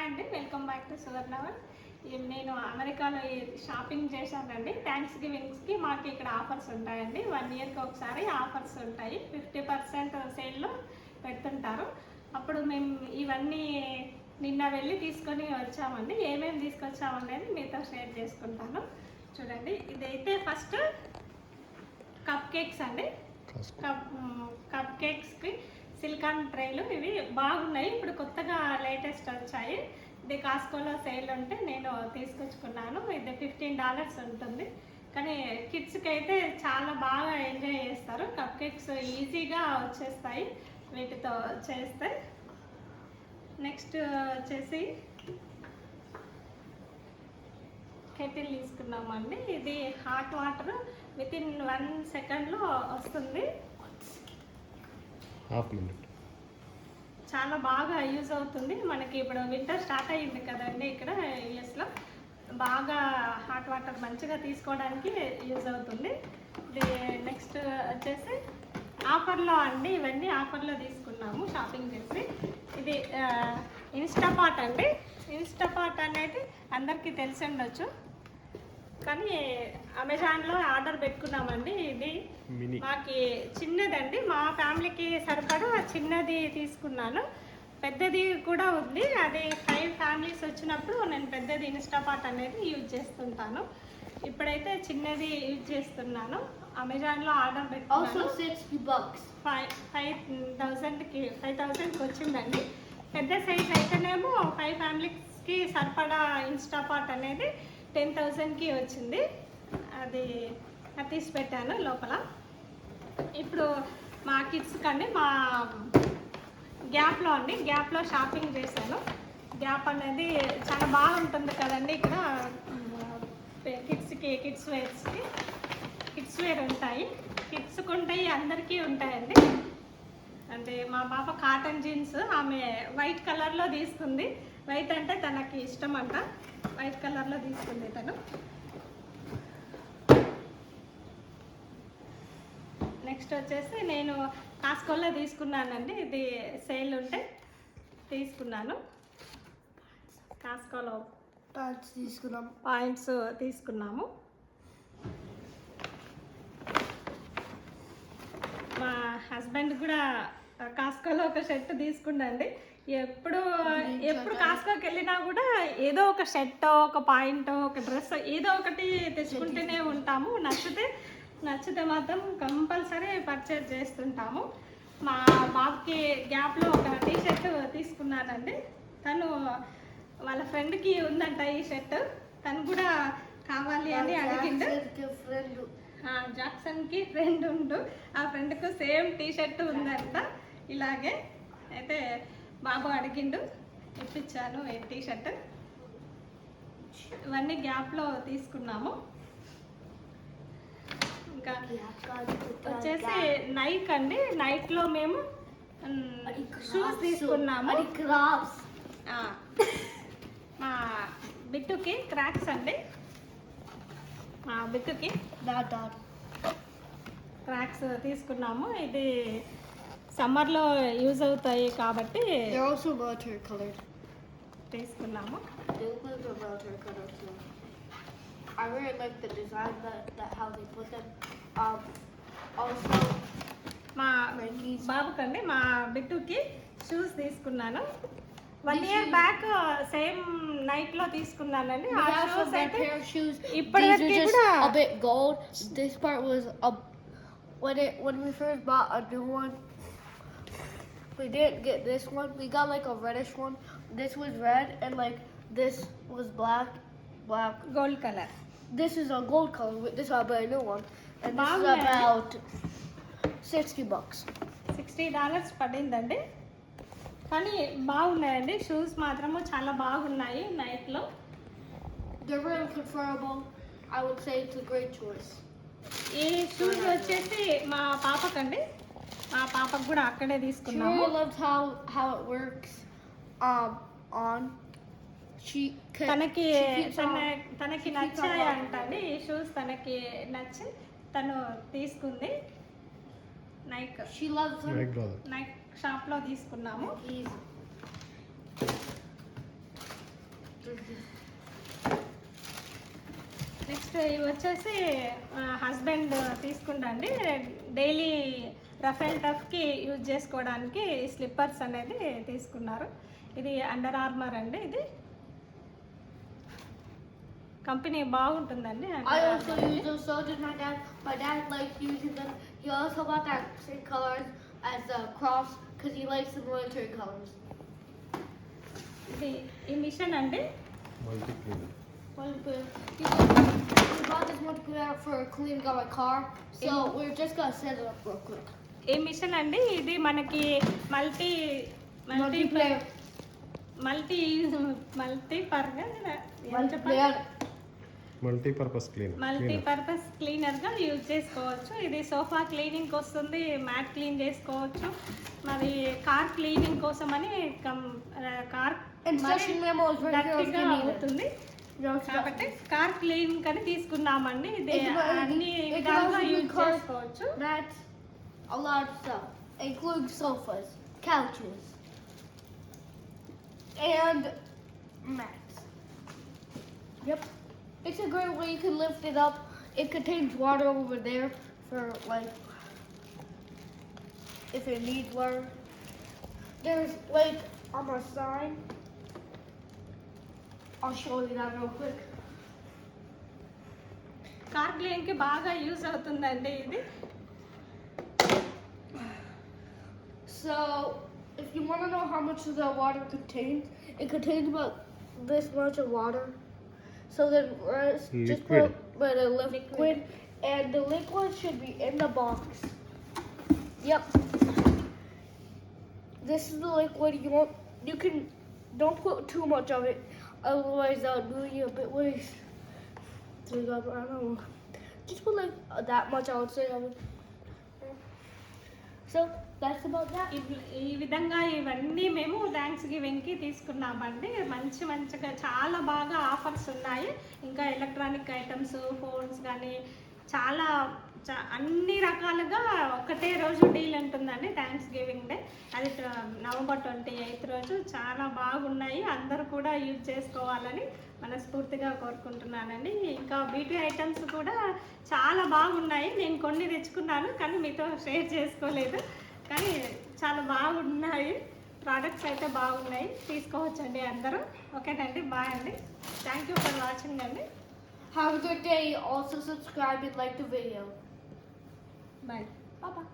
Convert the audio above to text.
అండి, welcome back to సువర్ణవన్. నేను అమెరికాలో షాపింగ్ చేశానండి. థ్యాంక్స్ గివింగ్స్కి మాకు ఇక్కడ ఆఫర్స్ ఉంటాయండి. 1 ఇయర్కి ఒకసారి ఆఫర్స్ ఉంటాయి. 50% సేల్లో పెడుతుంటారు. అప్పుడు మేము ఇవన్నీ నిన్న వెళ్ళి తీసుకొని వచ్చామండి. ఏమేమి తీసుకొచ్చామనేది మీతో షేర్ చేసుకుంటాను. చూడండి, ఇదైతే ఫస్ట్ కప్ కేక్స్ అండి. కప్ కేక్స్కి సిలికాన్ ట్రైలు ఇవి బాగున్నాయి. ఇప్పుడు కొత్తగా లేటెస్ట్ వచ్చాయి. ఇది కాస్కోలో సేల్ ఉంటే నేను తీసుకొచ్చుకున్నాను. ఇది $15 ఉంటుంది. కానీ కిడ్స్కి అయితే చాలా బాగా ఎంజాయ్ చేస్తారు. కప్ కేక్స్ ఈజీగా వచ్చేస్తాయి వీటితో చేస్తే. నెక్స్ట్ వచ్చేసి కెటిల్ తీసుకున్నామండి. ఇది హాట్ వాటర్ వితిన్ 1 సెకండ్లో వస్తుంది. Half minute. చాలా బాగా యూజ్ అవుతుంది. మనకి ఇప్పుడు వింటర్ స్టార్ట్ అయ్యింది కదండి ఇక్కడ యూఎస్లో. బాగా హాట్ వాటర్ మంచిగా తీసుకోవడానికి యూజ్ అవుతుంది. ఇది నెక్స్ట్ వచ్చేసి ఆఫర్లో అండి. ఇవన్నీ ఆఫర్లో తీసుకున్నాము షాపింగ్ చేసి. ఇది ఇన్స్టాపాట్ అండి. ఇన్స్టాపాట్ అనేది అందరికీ తెలిసి ఉండొచ్చు, కానీ అమెజాన్లో ఆర్డర్ పెట్టుకున్నామండి. ఇది మాకు చిన్నదండి, మా ఫ్యామిలీకి సరిపడా చిన్నది తీసుకున్నాను. పెద్దది కూడా ఉంది. అది 5 ఫ్యామిలీస్ వచ్చినప్పుడు నేను పెద్దది ఇన్స్టాపాట్ అనేది యూజ్ చేస్తుంటాను. ఇప్పుడైతే చిన్నది యూజ్ చేస్తున్నాను. అమెజాన్లో ఆర్డర్ పెట్టుకున్నాను. 5,000కి వచ్చిందండి. పెద్ద సైజ్ అయితేనేమో 5 ఫ్యామిలీస్కి సరిపడా ఇన్స్టాపాట్ అనేది 10,000కి వచ్చింది. అది తీసి పెట్టాను లోపల. ఇప్పుడు మా కిడ్స్ కండి మా గ్యాప్లో అండి, గ్యాప్లో షాపింగ్ చేశాను. గ్యాప్ అనేది చాలా బాగుంటుంది కదండి. ఇక్కడ కిడ్స్కి కిడ్స్ వేర్ ఉంటాయి. కిడ్స్కి ఉంటాయి, అందరికీ ఉంటాయండి. అంటే మా పాప కాటన్ జీన్స్ ఆమె వైట్ కలర్లో తీసుకుంది. వైట్ అంటే తనకి ఇష్టం అంట. వైట్ కలర్లో తీసుకుంది తను. నెక్స్ట్ వచ్చేసి నేను కాస్కోలో తీసుకున్నానండి. ఇది సేల్ ఉంటే తీసుకున్నాను. కాస్కోలో పాయింట్స్ తీసుకున్నాము. మా హస్బెండ్ కూడా కాస్కోలో ఒక షర్ట్ తీసుకున్నాండి. ఎప్పుడు కాస్కోకి వెళ్ళినా కూడా ఏదో ఒక షర్ట్, ఒక పాయింట్, ఒక డ్రెస్ ఏదో ఒకటి తెచ్చుకుంటూనే ఉంటాము. నచ్చితే మాత్రం కంపల్సరీ పర్చేజ్ చేస్తుంటాము. మా బాబుకి గ్యాప్లో ఒక టీషర్ట్ తీసుకున్నానండి. తను వాళ్ళ ఫ్రెండ్కి ఉందంట ఈ షర్ట్. తను కూడా కావాలి అని అడిగిండు. జాక్సన్కి ఫ్రెండ్ ఉండు, ఆ ఫ్రెండ్కు సేమ్ టీషర్ట్ ఉందంట. ఇలాగే అయితే బాబు అడిగిండు, ఇప్పించాను ఈ టీషర్ట్. ఇవన్నీ గ్యాప్లో తీసుకున్నాము. ఇంకా వచ్చేసి నైక్ అండి. నైక్లో మేము షూస్ తీసుకున్నాము. మా బిట్టుకి క్రాక్స్ అండి. మా బిట్టుకి క్రాక్స్ తీసుకున్నాము. ఇది సమ్మర్లో యూజ్ అవుతాయి కాబట్టి తీసుకున్నాము. I really like the design that how they put them. Also, మా బాబుకండి, మా బిట్టుకి షూస్ తీసుకున్నాను. 1 ఇయర్ బ్యాక్ సేమ్ నైట్లో తీసుకున్నానండి. ఆ షూస్ అయితే ఇప్పటివరకు కూడా a bit gold. This part was when we first bought a new one. We didn't get this one. We got like a reddish one. This was red and like this was black. Gold colour. This is a gold color. This is a brand new one. And this is about $60. $60 పడిందండి. కానీ బాగున్నాయండి. Shoes మాత్రము చాలా బాగున్నాయి నైట్లో. They're really comfortable. I would say it's a great choice. ఈ shoes వచ్చేసి మా పాపకండి. మా పాపకు కూడా అక్కడే తీసుకున్నాము. She really loves how it works on. తనకి నచ్చాయి అంటండి ఈ షూస్. తనకి నచ్చి తను తీసుకుంది. నైక్ షాప్లో తీసుకున్నాము. నెక్స్ట్ ఇవి వచ్చేసి హస్బెండ్ తీసుకుంటండి డైలీ రఫ్ అండ్ టఫ్కి యూజ్ చేసుకోవడానికి స్లిప్పర్స్ అనేది తీసుకున్నారు. ఇది అండర్ ఆర్మర్ అండి. ఇది కంపెనీ బాగుంటుందండి. I also use those, so did my dad. My dad likes using them. He also got that same colors as the cross because he likes the military colors. ఇది ఈ machine అండి. We bought this multiplier for cleaning out my car, so we're just gonna set it up real quick. ఈ machine అండి ఇది మనకి multi Multiplayer. Multipurpose cleaner. Multipurpose క్లీనర్గా use చేసుకోవచ్చు. ఇది సోఫా క్లీనింగ్ వస్తుంది, మ్యాట్ క్లీన్ చేసుకోవచ్చు. మరి కార్ క్లీనింగ్ కోసం అని car Instruction memo is right here. డర్టీగా అవుతుంది కాబట్టి కార్ క్లీనింగ్ అని తీసుకున్నామండి. ఇది అన్ని విధాలుగా యూజ్ చేసుకోవచ్చు. Mats, a lot of stuff, including sofas, couches, and mats. Yep. It's a great way you can lift it up. It contains water over there for like if it needs water. There's like on my sign. I'll show you that real quick. Car క్లీనింగ్కి బాగా use అవుతుందండి ఇది. So, if you want to know how much the water contains, it contains about this much of water. So then just Liquid. put a liquid, and the liquid should be in the box. Yep. This is the liquid you want. You can don't put too much of it, otherwise that'll do you a bit waste. So you got, I don't know. Just put like that much, I would say. So that's about that. ఈ విధంగా ఇవన్నీ మేము thanks గివింగ్కి తీసుకున్నామండి. మంచిగా చాలా బాగా offers ఉన్నాయి. ఇంకా ఎలక్ట్రానిక్ ఐటమ్స్, ఫోన్స్ కానీ చాలా అన్ని రకాలుగా ఒకటే రోజు డీల్ ఉంటుందండి థ్యాంక్స్ గివింగ్ డే. అది నవంబర్ 28 రోజు. చాలా బాగున్నాయి. అందరూ కూడా యూజ్ చేసుకోవాలని మనస్ఫూర్తిగా కోరుకుంటున్నానండి. ఇంకా బ్యూటీ ఐటమ్స్ కూడా చాలా బాగున్నాయి. నేను కొన్ని తెచ్చుకున్నాను కానీ మీతో షేర్ చేసుకోలేదు. కానీ చాలా బాగున్నాయి. ప్రోడక్ట్స్ అయితే బాగున్నాయి. తీసుకోవచ్చండి అందరూ. ఓకేనండి, బాయ్ అండి. థ్యాంక్ యూ ఫర్ వాచింగ్ అండి. Have a good day. Also subscribe and like the video. Bye. Bye.